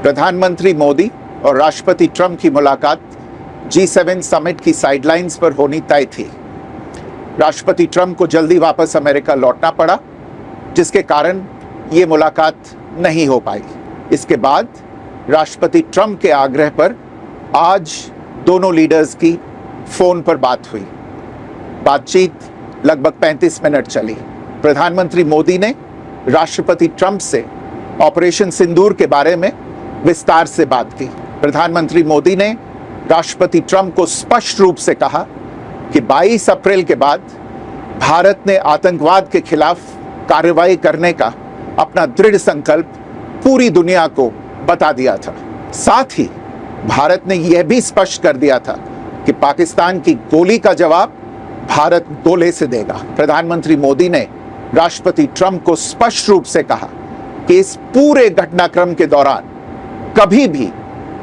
प्रधानमंत्री मोदी और राष्ट्रपति ट्रंप की मुलाकात G7 समिट की साइडलाइंस पर होनी तय थी। राष्ट्रपति ट्रंप को जल्दी वापस अमेरिका लौटना पड़ा, जिसके कारण ये मुलाकात नहीं हो पाई। इसके बाद राष्ट्रपति ट्रंप के आग्रह पर आज दोनों लीडर्स की फोन पर बात हुई। बातचीत लगभग 35 मिनट चली। प्रधानमंत्री मोदी ने राष्ट्रपति ट्रंप से ऑपरेशन सिंदूर के बारे में विस्तार से बात की। प्रधानमंत्री मोदी ने राष्ट्रपति ट्रंप को स्पष्ट रूप से कहा कि 22 अप्रैल के बाद भारत ने आतंकवाद के खिलाफ कार्रवाई करने का अपना दृढ़ संकल्प पूरी दुनिया को बता दिया था। साथ ही भारत ने यह भी स्पष्ट कर दिया था कि पाकिस्तान की गोली का जवाब भारत गोले से देगा। प्रधानमंत्री मोदी ने राष्ट्रपति ट्रंप को स्पष्ट रूप से कहा कि इस पूरे घटनाक्रम के दौरान कभी भी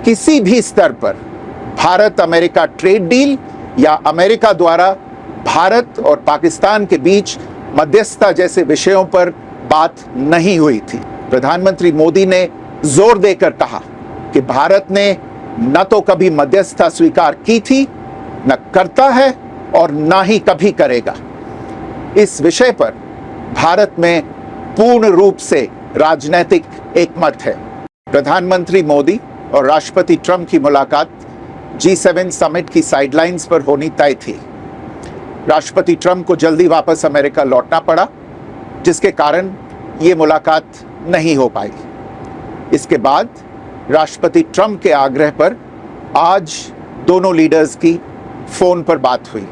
किसी भी स्तर पर भारत अमेरिका ट्रेड डील या अमेरिका द्वारा भारत और पाकिस्तान के बीच मध्यस्थता जैसे विषयों पर बात नहीं हुई थी। प्रधानमंत्री मोदी ने जोर देकर कहा कि भारत ने न तो कभी मध्यस्थता स्वीकार की थी, न करता है और न ही कभी करेगा। इस विषय पर भारत में पूर्ण रूप से राजनीतिक एकमत है। प्रधानमंत्री मोदी और राष्ट्रपति ट्रंप की मुलाकात G7 समिट की साइडलाइंस पर होनी तय थी। राष्ट्रपति ट्रंप को जल्दी वापस अमेरिका लौटना पड़ा, जिसके कारण ये मुलाकात नहीं हो पाई। इसके बाद राष्ट्रपति ट्रंप के आग्रह पर आज दोनों लीडर्स की फोन पर बात हुई।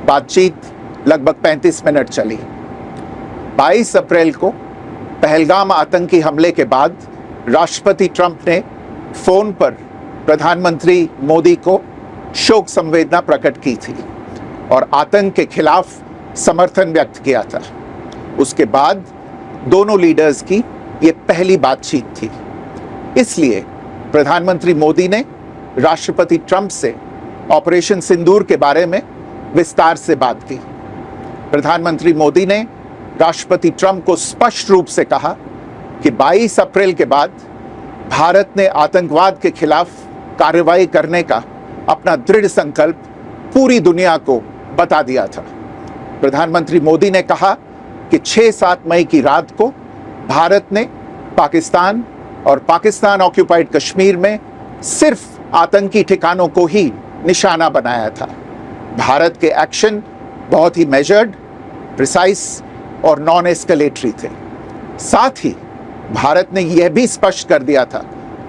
बातचीत लगभग 35 मिनट चली। 22 अप्रैल को पहलगाम आतंकी हमले के बाद राष्ट्रपति ट्रंप ने फोन पर प्रधानमंत्री मोदी को शोक संवेदना प्रकट की थी और आतंक के खिलाफ समर्थन व्यक्त किया था। उसके बाद दोनों लीडर्स की ये पहली बातचीत थी। इसलिए प्रधानमंत्री मोदी ने राष्ट्रपति ट्रंप से ऑपरेशन सिंदूर के बारे में विस्तार से बात की। प्रधानमंत्री मोदी ने राष्ट्रपति ट्रंप को स्पष्ट रूप से कहा कि 22 अप्रैल के बाद भारत ने आतंकवाद के खिलाफ कार्रवाई करने का अपना दृढ़ संकल्प पूरी दुनिया को बता दिया था। प्रधानमंत्री मोदी ने कहा कि 6-7 मई की रात को भारत ने पाकिस्तान और पाकिस्तान ऑक्यूपाइड कश्मीर में सिर्फ आतंकी ठिकानों को ही निशाना बनाया था। भारत के एक्शन बहुत ही मेजर्ड, प्रिसाइज और नॉन एस्केलेटरी थे। साथ ही भारत ने यह भी स्पष्ट कर दिया था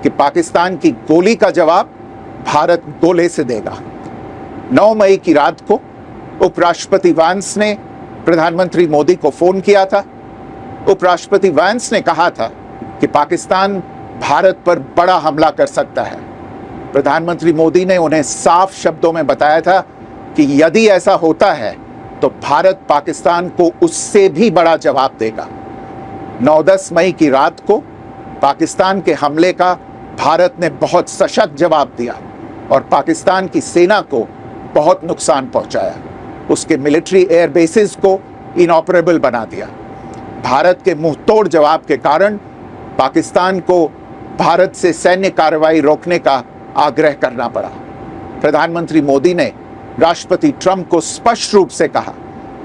कि पाकिस्तान की गोली का जवाब भारत गोले से देगा। 9 मई की रात को उपराष्ट्रपति वैंस ने प्रधानमंत्री मोदी को फोन किया था। उपराष्ट्रपति वैंस ने कहा था कि पाकिस्तान भारत पर बड़ा हमला कर सकता है। प्रधानमंत्री मोदी ने उन्हें साफ शब्दों में बताया था कि यदि ऐसा होता है तो भारत पाकिस्तान को उससे भी बड़ा जवाब देगा। 9-10 मई की रात को पाकिस्तान के हमले का भारत ने बहुत सशक्त जवाब दिया और पाकिस्तान की सेना को बहुत नुकसान पहुंचाया। उसके मिलिट्री एयर बेसिस को इनऑपरेबल बना दिया। भारत के मुंहतोड़ जवाब के कारण पाकिस्तान को भारत से सैन्य कार्रवाई रोकने का आग्रह करना पड़ा। प्रधानमंत्री मोदी ने राष्ट्रपति ट्रंप को स्पष्ट रूप से कहा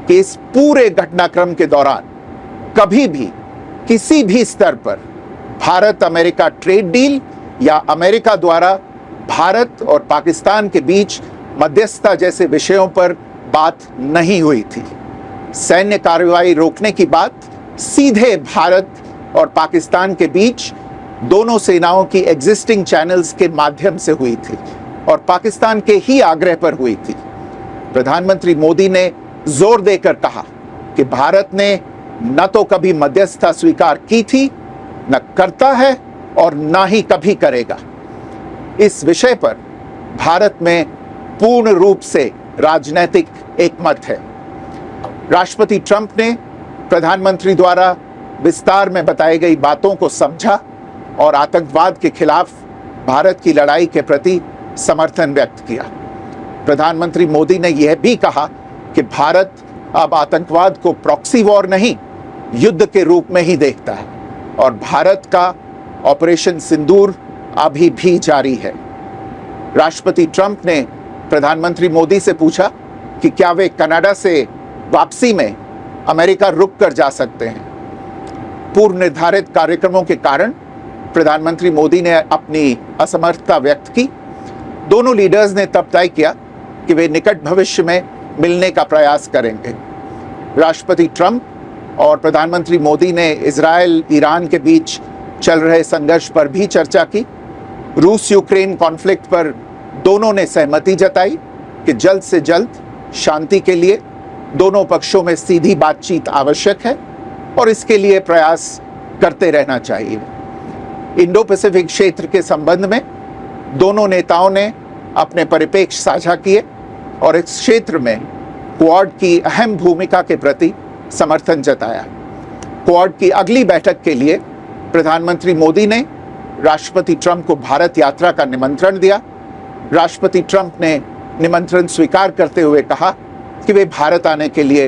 कि इस पूरे घटनाक्रम के दौरान कभी भी किसी भी स्तर पर भारत अमेरिका ट्रेड डील या अमेरिका द्वारा भारत और पाकिस्तान के बीच मध्यस्थता जैसे विषयों पर बात नहीं हुई थी। सैन्य कार्रवाई रोकने की बात सीधे भारत और पाकिस्तान के बीच दोनों सेनाओं की एग्जिस्टिंग चैनल्स के माध्यम से हुई थी और पाकिस्तान के ही आग्रह पर हुई थी। प्रधानमंत्री मोदी ने जोर देकर कहा कि भारत ने न तो कभी मध्यस्थता स्वीकार की थी, न करता है और न ही कभी करेगा। इस विषय पर भारत में पूर्ण रूप से राजनीतिक एकमत है। राष्ट्रपति ट्रंप ने प्रधानमंत्री द्वारा विस्तार में बताई गई बातों को समझा और आतंकवाद के खिलाफ भारत की लड़ाई के प्रति समर्थन व्यक्त किया। प्रधानमंत्री मोदी ने यह भी कहा कि भारत अब आतंकवाद को प्रॉक्सी वॉर नहीं, युद्ध के रूप में ही देखता है और भारत का ऑपरेशन सिंदूर अभी भी जारी है। राष्ट्रपति ट्रंप ने प्रधानमंत्री मोदी से पूछा कि क्या वे कनाडा से वापसी में अमेरिका रुक कर जा सकते हैं। पूर्व निर्धारित कार्यक्रमों के कारण प्रधानमंत्री मोदी ने अपनी असमर्थता व्यक्त की। दोनों लीडर्स ने तब तय किया कि वे निकट भविष्य में मिलने का प्रयास करेंगे। राष्ट्रपति ट्रंप और प्रधानमंत्री मोदी ने इजरायल ईरान के बीच चल रहे संघर्ष पर भी चर्चा की। रूस यूक्रेन कॉन्फ्लिक्ट पर दोनों ने सहमति जताई कि जल्द से जल्द शांति के लिए दोनों पक्षों में सीधी बातचीत आवश्यक है और इसके लिए प्रयास करते रहना चाहिए। इंडो पैसिफिक क्षेत्र के संबंध में दोनों नेताओं ने अपने परिप्रेक्ष्य साझा किए और इस क्षेत्र में क्वाड की अहम भूमिका के प्रति समर्थन जताया। क्वाड की अगली बैठक के लिए प्रधानमंत्री मोदी ने राष्ट्रपति ट्रंप को भारत यात्रा का निमंत्रण दिया। राष्ट्रपति ट्रंप ने निमंत्रण स्वीकार करते हुए कहा कि वे भारत आने के लिए